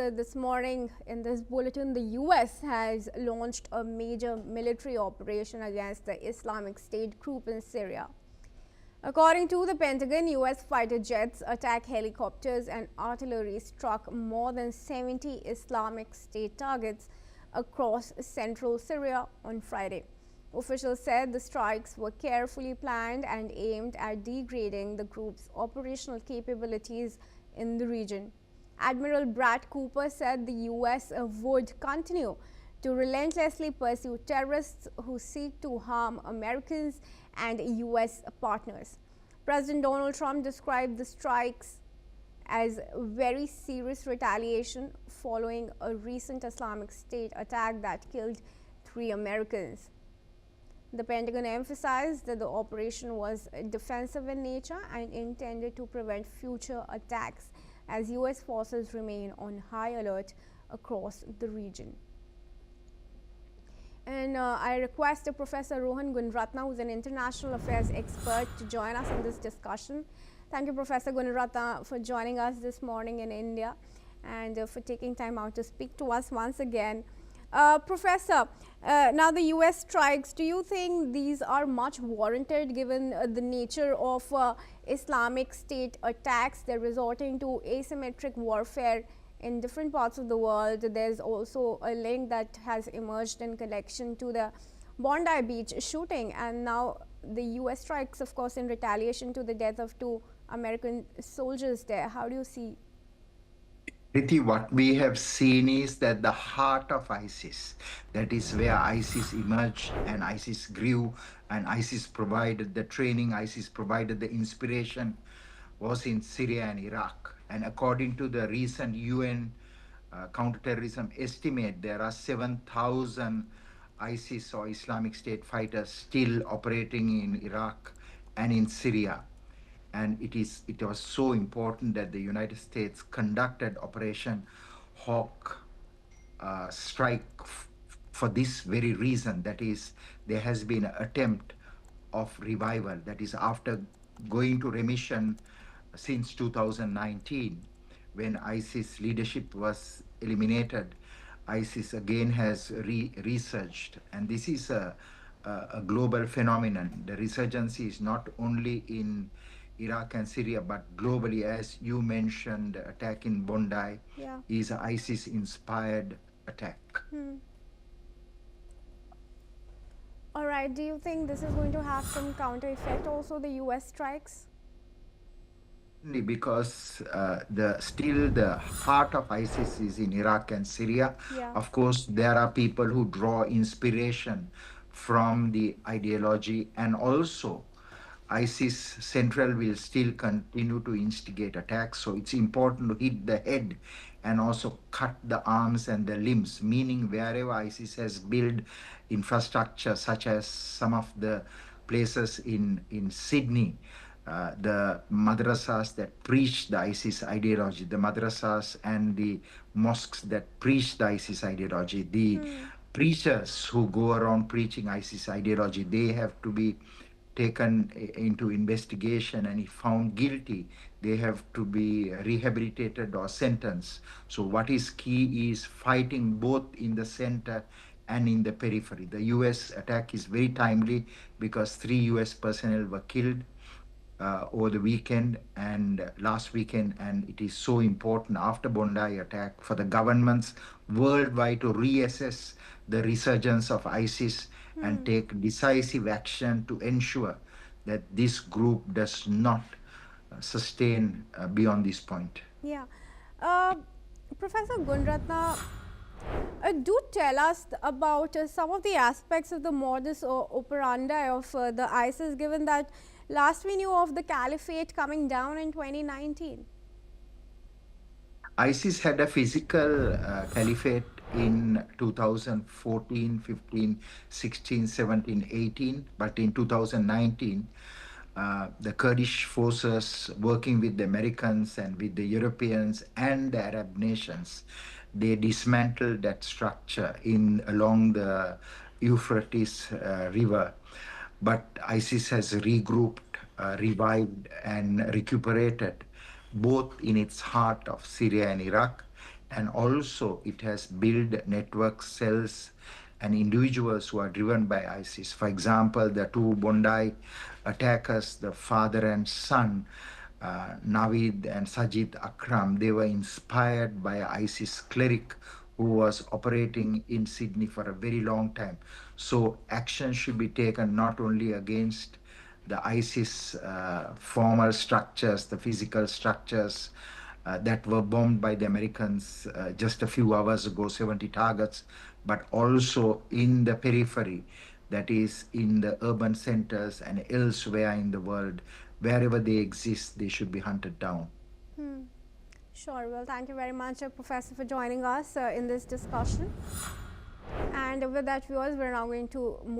this morning in this bulletin, the US has launched a major military operation against the Islamic State group in Syria. According to the Pentagon, US fighter jets, attack helicopters and artillery struck more than 70 Islamic State targets across central Syria on Friday. Officials said the strikes were carefully planned and aimed at degrading the group's operational capabilities in the region. Admiral Brad Cooper said the US would continue to relentlessly pursue terrorists who seek to harm Americans and US partners. President Donald Trump described the strikes as very serious retaliation following a recent Islamic State attack that killed 3 Americans. The Pentagon emphasized that the operation was defensive in nature and intended to prevent future attacks as US forces remain on high alert across the region. And I request Professor Rohan Gunratna, who is an international affairs expert, to join us in this discussion. Thank you, Professor Gunratna, for joining us this morning in India and for taking time out to speak to us once again. Professor, now the US strikes, do you think these are much warranted given the nature of Islamic State attacks? They're resorting to asymmetric warfare in different parts of the world. There's also a link that has emerged in connection to the Bondi Beach shooting, and now the US strikes, of course, in retaliation to the death of 2 American soldiers there. How do you see? Priti, what we have seen is that the heart of ISIS, that is where ISIS emerged and ISIS grew and ISIS provided the training, ISIS provided the inspiration, was in Syria and Iraq. And according to the recent UN counter-terrorism estimate, there are 7,000 ISIS or Islamic State fighters still operating in Iraq and in Syria. And it was so important that the United States conducted Operation Hawk strike for this very reason. That is, there has been an attempt of revival. That is, after going to remission since 2019, when ISIS leadership was eliminated, ISIS again has resurged. And this is a global phenomenon. The resurgence is not only in Iraq and Syria, but globally, as you mentioned, the attack in Bondi is an ISIS-inspired attack. All right. Do you think this is going to have some counter effect also, the US strikes? Because still the heart of ISIS is in Iraq and Syria. Of course, there are people who draw inspiration from the ideology, and also ISIS Central will still continue to instigate attacks. So it's important to hit the head and also cut the arms and the limbs, meaning wherever ISIS has built infrastructure, such as some of the places in Sydney, the madrasas that preach the ISIS ideology, the madrasas and the mosques that preach the ISIS ideology, the preachers who go around preaching ISIS ideology, they have to be taken into investigation, and if found guilty, they have to be rehabilitated or sentenced. So what is key is fighting both in the center and in the periphery. The US attack is very timely because 3 US personnel were killed over the weekend and last weekend, and it is so important after Bondi attack for the governments worldwide to reassess the resurgence of ISIS and take decisive action to ensure that this group does not sustain beyond this point. Yeah. Professor Gunratna, do tell us about some of the aspects of the modus operandi of the ISIS, given that last we knew of the caliphate coming down in 2019. ISIS had a physical caliphate in 2014, 15, 16, 17, 18, but in 2019, the Kurdish forces working with the Americans and with the Europeans and the Arab nations, they dismantled that structure along the Euphrates River. But ISIS has regrouped, revived, and recuperated both in its heart of Syria and Iraq and also it has built network cells and individuals who are driven by ISIS. For example, the two Bondi attackers, the father and son, Navid and Sajid Akram, they were inspired by ISIS cleric who was operating in Sydney for a very long time. So action should be taken not only against the ISIS formal structures, the physical structures that were bombed by the Americans just a few hours ago, 70 targets, but also in the periphery, that is in the urban centers and elsewhere in the world. Wherever they exist, they should be hunted down. Sure. Well, thank you very much, Professor, for joining us in this discussion. And with that, viewers, we're now going to move